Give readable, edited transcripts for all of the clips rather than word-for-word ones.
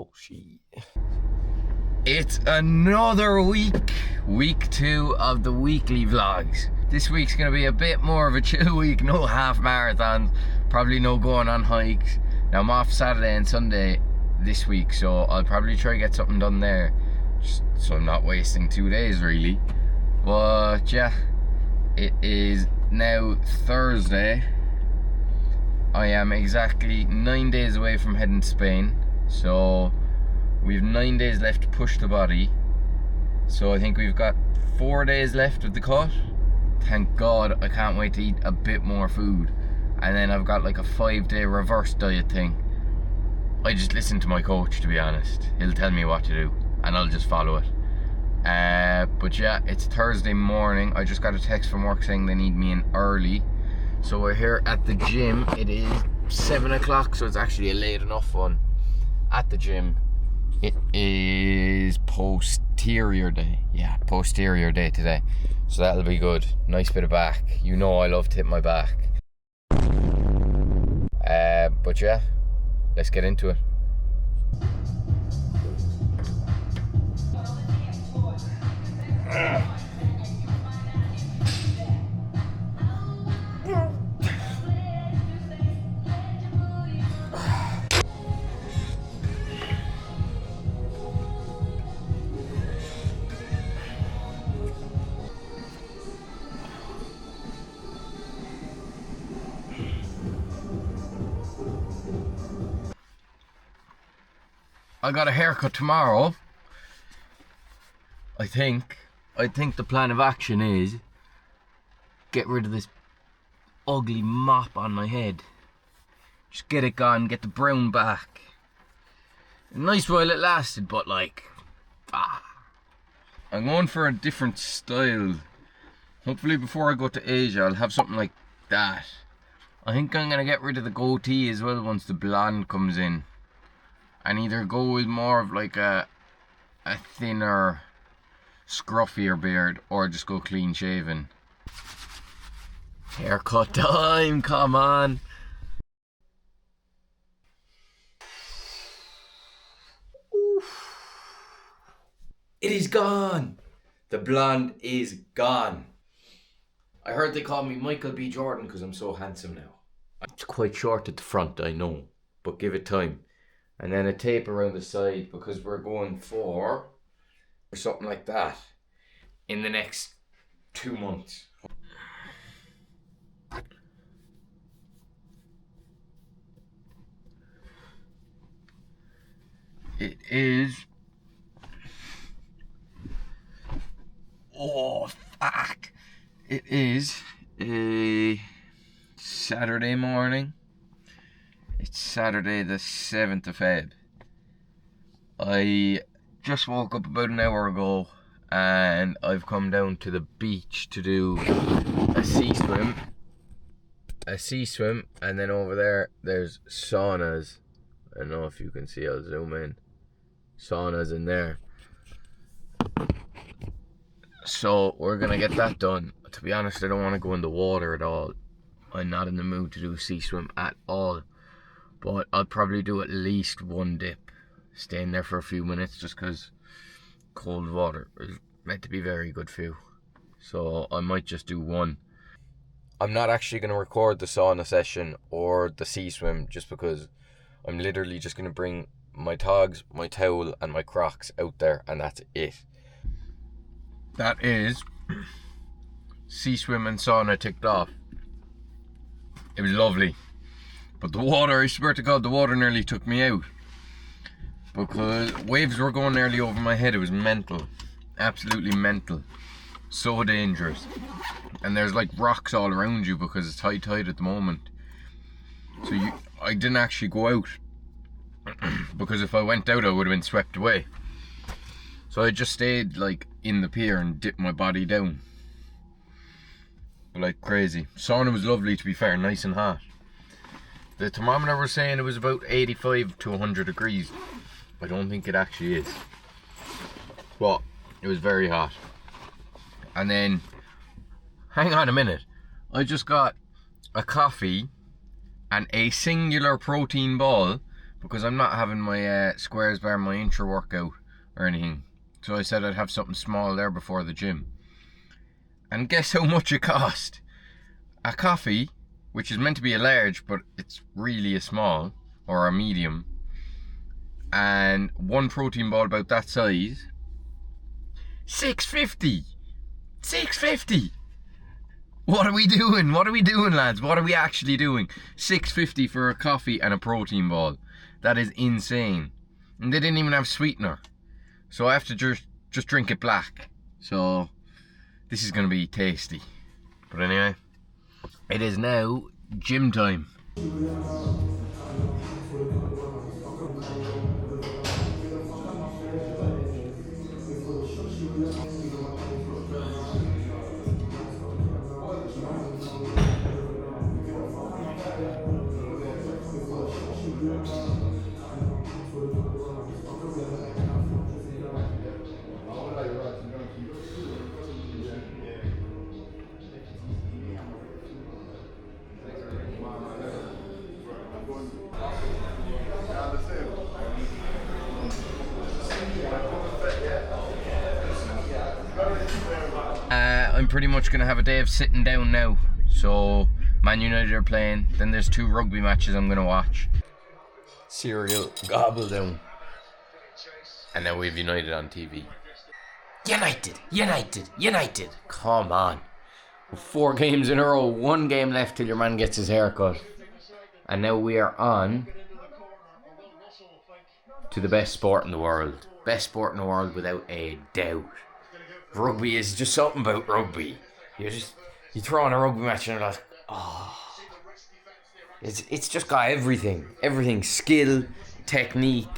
Boshie. It's another week 2 of the weekly vlogs. This week's gonna be a bit more of a chill week, no half marathons, probably no going on hikes. Now I'm off Saturday and Sunday this week, so I'll probably try to get something done there, just so I'm not wasting 2 days really. But yeah, it is now Thursday. I am exactly 9 days away from heading to Spain, so we've 9 days left to push the body. So I think we've got 4 days left of the cut. Thank God, I can't wait to eat a bit more food. And then I've got like a 5-day reverse diet thing. I just listen to my coach, to be honest. He'll tell me what to do and I'll just follow it. But yeah, it's Thursday morning. I just got a text from work saying they need me in early. So we're here at the gym. It is 7 o'clock, so it's actually a late enough one at the gym. It is posterior day. Yeah, posterior day today. So that'll be good. Nice bit of back. You know I love to hit my back. But yeah, let's get into it. I got a haircut tomorrow. I think the plan of action is get rid of this ugly mop on my head. Just get it gone, get the brown back. Nice while it lasted, but like, I'm going for a different style. Hopefully before I go to Asia, I'll have something like that. I think I'm gonna get rid of the goatee as well once the blonde comes in. And either go with more of like a thinner, scruffier beard, or just go clean shaven. Haircut time, come on. Oof. It is gone. The blonde is gone. I heard they call me Michael B. Jordan because I'm so handsome now. It's quite short at the front, I know, but give it time. And then a tape around the side because we're going for something like that in the next 2 months. It is... oh, fuck. It is a Saturday morning. It's Saturday the 7th of Feb. I just woke up about an hour ago and I've come down to the beach to do a sea swim. And then over there, there's saunas. I don't know if you can see, I'll zoom in. Saunas in there. So we're gonna get that done. To be honest, I don't want to go in the water at all. I'm not in the mood to do a sea swim at all. But I'll probably do at least one dip, stay in there for a few minutes just because cold water is meant to be very good for you. So I might just do one. I'm not actually going to record the sauna session or the sea swim just because I'm literally just going to bring my togs, my towel and my Crocs out there and that's it. That is sea swim and sauna ticked off. It was lovely. But the water, I swear to God, the water nearly took me out. Because waves were going nearly over my head. It was mental. Absolutely mental. So dangerous. And there's like rocks all around you because it's high tide at the moment. So I didn't actually go out. Because if I went out, I would have been swept away. So I just stayed like in the pier and dipped my body down. Like crazy. Sauna was lovely, to be fair, nice and hot. The thermometer was saying it was about 85 to 100 degrees. I don't think it actually is. But it was very hot. And then, hang on a minute. I just got a coffee and a singular protein ball because I'm not having my squares bar, my intra workout or anything. So I said I'd have something small there before the gym. And guess how much it cost? A coffee, which is meant to be a large, but it's really a small or a medium, and one protein ball about that size, $6.50. $6.50. What are we doing? What are we doing, lads? What are we actually doing? $6.50 for a coffee and a protein ball. That is insane. And they didn't even have sweetener. So I have to just drink it black. So this is going to be tasty. But anyway, it is now gym time. I'm pretty much going to have a day of sitting down now. So Man United are playing, then there's 2 rugby matches I'm going to watch. Cereal gobble down. And now we have United on TV. United. Come on. 4 games in a row, 1 game left till your man gets his haircut. And now we are on to the best sport in the world. Best sport in the world without a doubt. Rugby is just something about rugby. You throw on a rugby match and you're like, oh. It's just got everything. Everything. Skill, technique,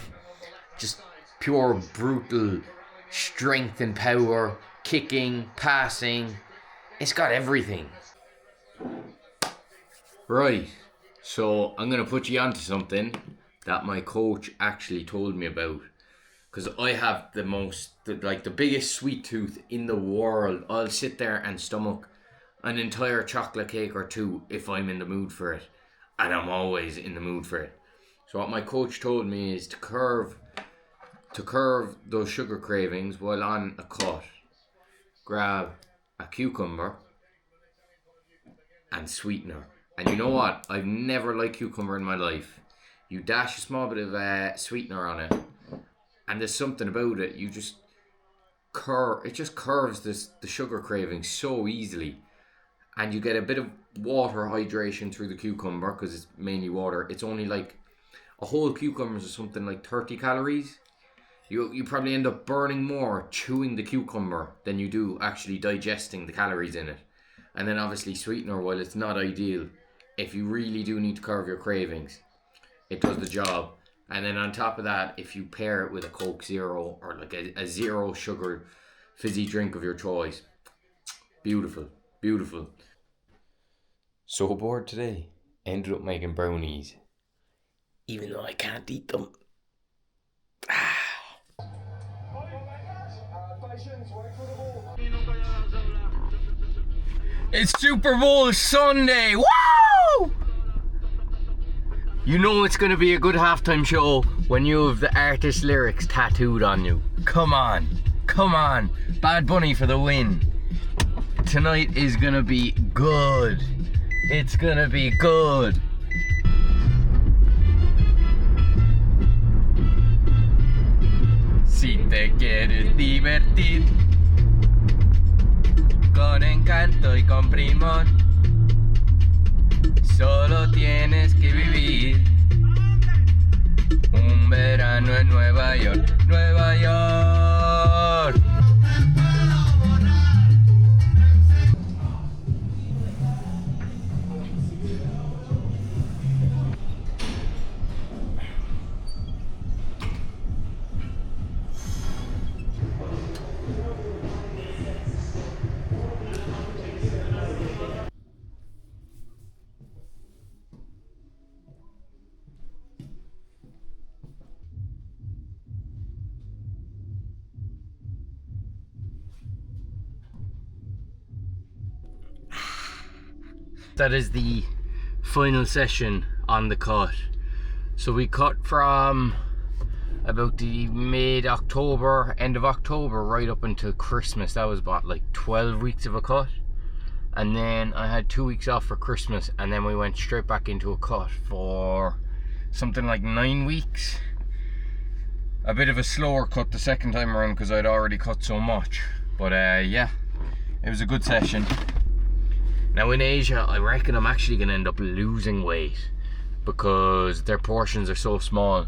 just pure brutal strength and power, kicking, passing. It's got everything. Right. So I'm going to put you onto something that my coach actually told me about. Because I have the biggest sweet tooth in the world. I'll sit there and stomach an entire chocolate cake or 2 if I'm in the mood for it. And I'm always in the mood for it. So what my coach told me is to curve those sugar cravings while on a cut. Grab a cucumber and sweetener. And you know what? I've never liked cucumber in my life. You dash a small bit of sweetener on it. And there's something about it, it just curves the sugar craving so easily. And you get a bit of water hydration through the cucumber, because it's mainly water. It's only like, a whole cucumber is something like 30 calories. You probably end up burning more chewing the cucumber than you do actually digesting the calories in it. And then obviously sweetener, while it's not ideal, if you really do need to curb your cravings, it does the job. And then on top of that, if you pair it with a Coke Zero or like a 0 sugar fizzy drink of your choice, beautiful. So bored today, ended up making brownies, even though I can't eat them. It's Super Bowl Sunday, woo! You know it's going to be a good halftime show when you have the artist lyrics tattooed on you. Come on. Bad Bunny for the win. Tonight is going to be good. It's going to be good. Si te quieres divertir con encanto y con primor, solo tienes que vivir un verano en Nueva York, Nueva York. That is the final session on the cut. So we cut from about the mid-October, end of October, right up until Christmas. That was about like 12 weeks of a cut. And then I had 2 weeks off for Christmas, and then we went straight back into a cut for something like 9 weeks. A bit of a slower cut the second time around because I'd already cut so much. But yeah, it was a good session. Now in Asia, I reckon I'm actually going to end up losing weight because their portions are so small.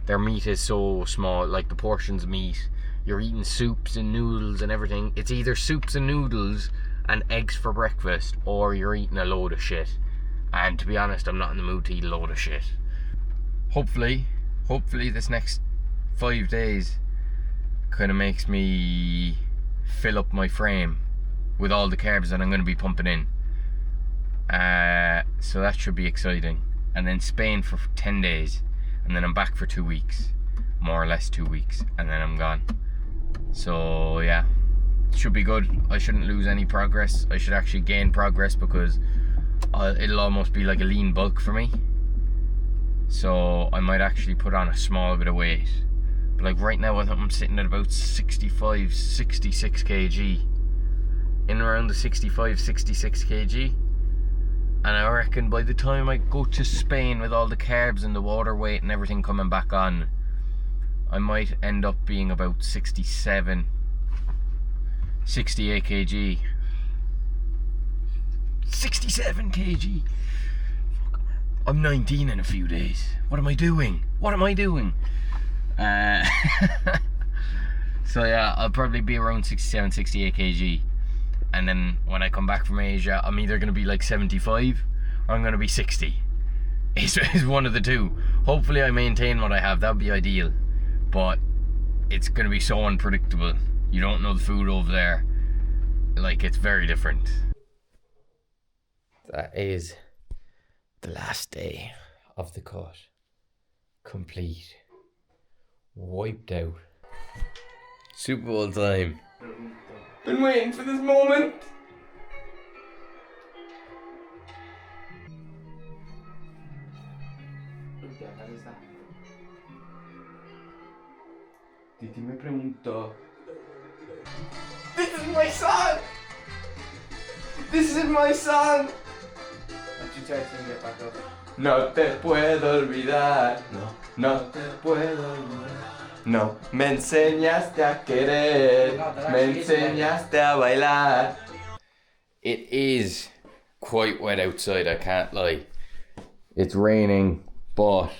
Their meat is so small, like the portions of meat. You're eating soups and noodles and everything. It's either soups and noodles and eggs for breakfast, or you're eating a load of shit. And to be honest, I'm not in the mood to eat a load of shit. Hopefully this next 5 days kind of makes me fill up my frame with all the carbs that I'm going to be pumping in. So that should be exciting. And then Spain for 10 days, and then I'm back for 2 weeks, more or less 2 weeks, and then I'm gone. So yeah, should be good. I shouldn't lose any progress. I should actually gain progress because it'll almost be like a lean bulk for me. So I might actually put on a small bit of weight. But like right now I'm sitting at about 65, 66 kg. In around the 65, 66 kg. And I reckon by the time I go to Spain with all the carbs and the water weight and everything coming back on, I might end up being about 67, 68 kg. 67 kg. I'm 19 in a few days. What am I doing? What am I doing? So yeah, I'll probably be around 67, 68 kg. And then when I come back from Asia, I'm either going to be like 75 or I'm going to be 60. It's one of the two. Hopefully I maintain what I have. That would be ideal. But it's going to be so unpredictable. You don't know the food over there. Like, it's very different. That is the last day of the cut. Complete. Wiped out. Super Bowl time. Been waiting for this moment. Titi me preguntó. This is my son! This is my son! No te puedo olvidar. No te puedo olvidar. No, me enseñaste a querer. Me enseñaste a bailar. It is quite wet outside, I can't lie. It's raining, but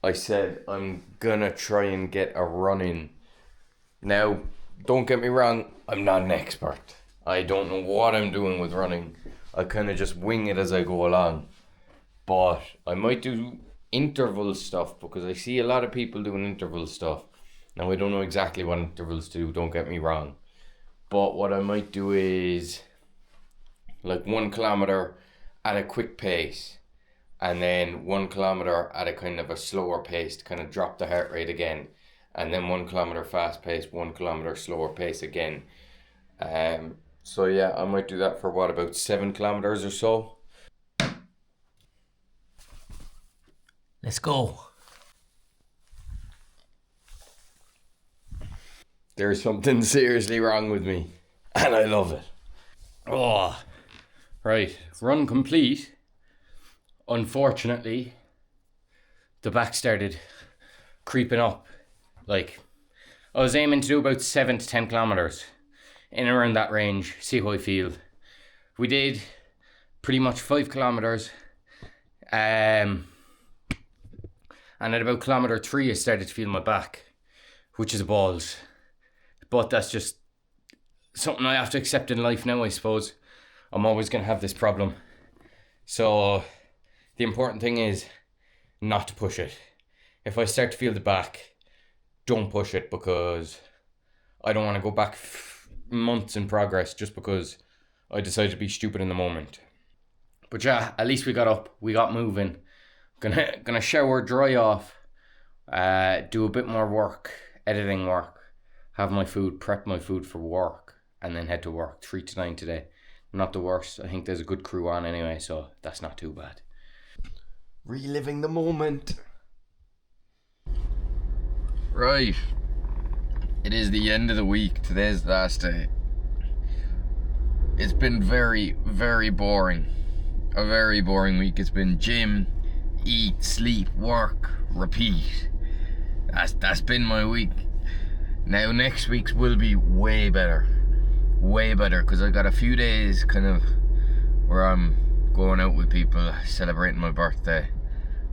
I said I'm gonna try and get a run in. Now, don't get me wrong, I'm not an expert. I don't know what I'm doing with running. I kind of just wing it as I go along. But I might do interval stuff because I see a lot of people doing interval stuff. Now, I don't know exactly what intervals to do, don't get me wrong. But what I might do is like 1 kilometer at a quick pace, and then 1 kilometer at a kind of a slower pace to kind of drop the heart rate again, and then 1 kilometer fast pace, 1 kilometer slower pace again. So yeah, I might do that for what, about 7 kilometers or so. Let's go. There's something seriously wrong with me, and I love it. Oh, right, run complete. Unfortunately, the back started creeping up. Like, I was aiming to do about 7 to 10 kilometers, in and around that range, see how I feel. We did pretty much 5 kilometers, and at about kilometer 3 I started to feel my back, which is balls. But that's just something I have to accept in life now, I suppose. I'm always going to have this problem. So the important thing is not to push it. If I start to feel the back, don't push it, because I don't want to go back months in progress just because I decided to be stupid in the moment. But yeah, at least we got up, we got moving. Gonna shower, dry off, do a bit more work, editing work, have my food, prep my food for work, and then head to work. 3 to 9 today. Not the worst. I think there's a good crew on anyway, so that's not too bad. Reliving the moment. Right. It is the end of the week. Today's the last day. It's been very, very boring. A very boring week. It's been gym, eat, sleep, work, repeat. That's been my week. Now next week's will be way better. Way better, because I got a few days kind of where I'm going out with people, celebrating my birthday.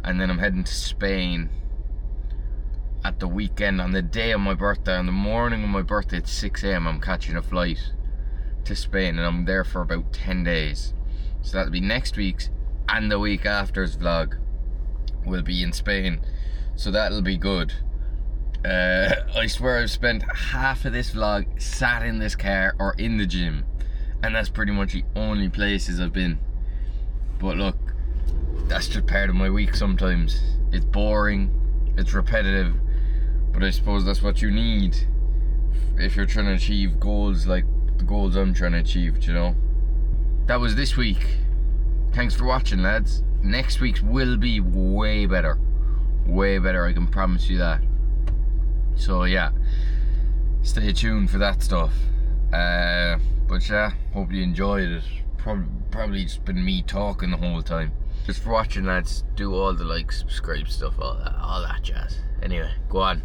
And then I'm heading to Spain at the weekend, on the day of my birthday. On the morning of my birthday at 6 AM, I'm catching a flight to Spain, and I'm there for about 10 days. So that'll be next week's, and the week after's vlog will be in Spain. So that'll be good. I swear I've spent half of this vlog sat in this car or in the gym, and that's pretty much the only places I've been. But look, that's just part of my week sometimes. It's boring, it's repetitive, but I suppose that's what you need if you're trying to achieve goals like the goals I'm trying to achieve, you know. That was this week. Thanks for watching, lads. Next week's will be way better. Way better, I can promise you that. So yeah, stay tuned for that stuff. But yeah, hope you enjoyed it. Probably just been me talking the whole time. Just for watching, lads. Do all the like, subscribe stuff, all that jazz. Anyway, go on.